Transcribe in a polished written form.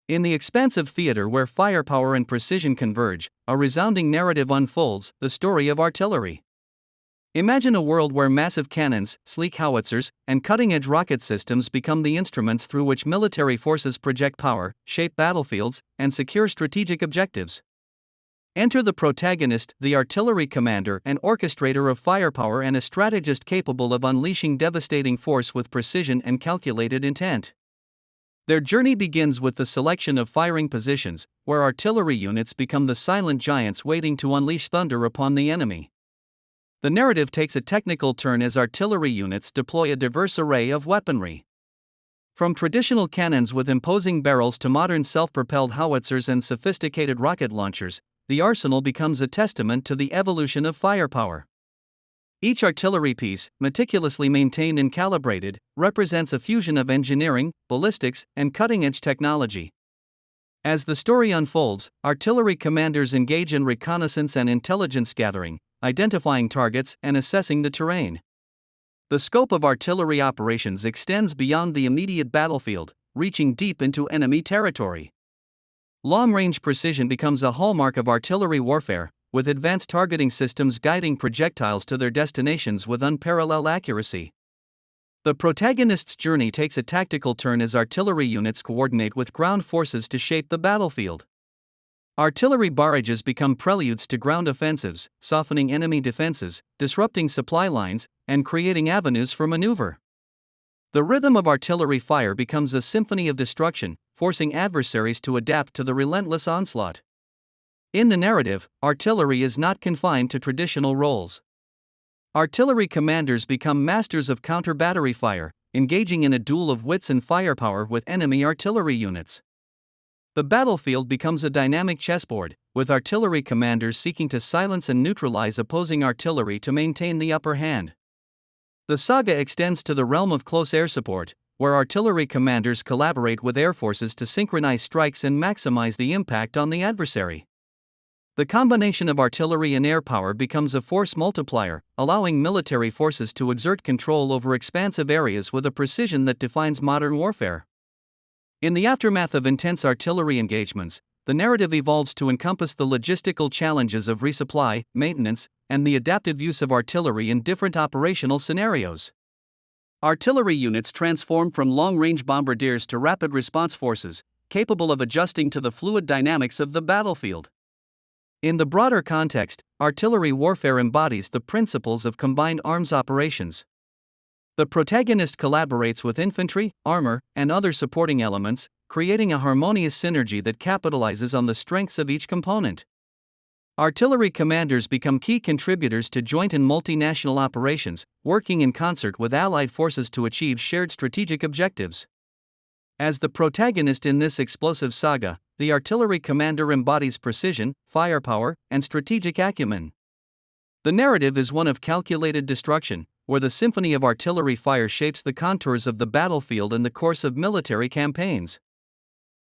In the expansive theater where firepower and precision converge, a resounding narrative unfolds, the story of artillery. Imagine a world where massive cannons, sleek howitzers, and cutting-edge rocket systems become the instruments through which military forces project power, shape battlefields, and secure strategic objectives. Enter the protagonist, the artillery commander, an orchestrator of firepower and a strategist capable of unleashing devastating force with precision and calculated intent. Their journey begins with the selection of firing positions, where artillery units become the silent giants waiting to unleash thunder upon the enemy. The narrative takes a technical turn as artillery units deploy a diverse array of weaponry. From traditional cannons with imposing barrels to modern self-propelled howitzers and sophisticated rocket launchers, the arsenal becomes a testament to the evolution of firepower. Each artillery piece, meticulously maintained and calibrated, represents a fusion of engineering, ballistics, and cutting-edge technology. As the story unfolds, artillery commanders engage in reconnaissance and intelligence gathering, identifying targets and assessing the terrain. The scope of artillery operations extends beyond the immediate battlefield, reaching deep into enemy territory. Long-range precision becomes a hallmark of artillery warfare, with advanced targeting systems guiding projectiles to their destinations with unparalleled accuracy. The protagonist's journey takes a tactical turn as artillery units coordinate with ground forces to shape the battlefield. Artillery barrages become preludes to ground offensives, softening enemy defenses, disrupting supply lines, and creating avenues for maneuver. The rhythm of artillery fire becomes a symphony of destruction, forcing adversaries to adapt to the relentless onslaught. In the narrative, artillery is not confined to traditional roles. Artillery commanders become masters of counter-battery fire, engaging in a duel of wits and firepower with enemy artillery units. The battlefield becomes a dynamic chessboard, with artillery commanders seeking to silence and neutralize opposing artillery to maintain the upper hand. The saga extends to the realm of close air support, where artillery commanders collaborate with air forces to synchronize strikes and maximize the impact on the adversary. The combination of artillery and air power becomes a force multiplier, allowing military forces to exert control over expansive areas with a precision that defines modern warfare. In the aftermath of intense artillery engagements, the narrative evolves to encompass the logistical challenges of resupply, maintenance, and the adaptive use of artillery in different operational scenarios. Artillery units transform from long-range bombardiers to rapid response forces, capable of adjusting to the fluid dynamics of the battlefield. In the broader context, artillery warfare embodies the principles of combined arms operations. The protagonist collaborates with infantry, armor, and other supporting elements, creating a harmonious synergy that capitalizes on the strengths of each component. Artillery commanders become key contributors to joint and multinational operations, working in concert with allied forces to achieve shared strategic objectives. As the protagonist in this explosive saga, the artillery commander embodies precision, firepower, and strategic acumen. The narrative is one of calculated destruction, where the symphony of artillery fire shapes the contours of the battlefield and the course of military campaigns.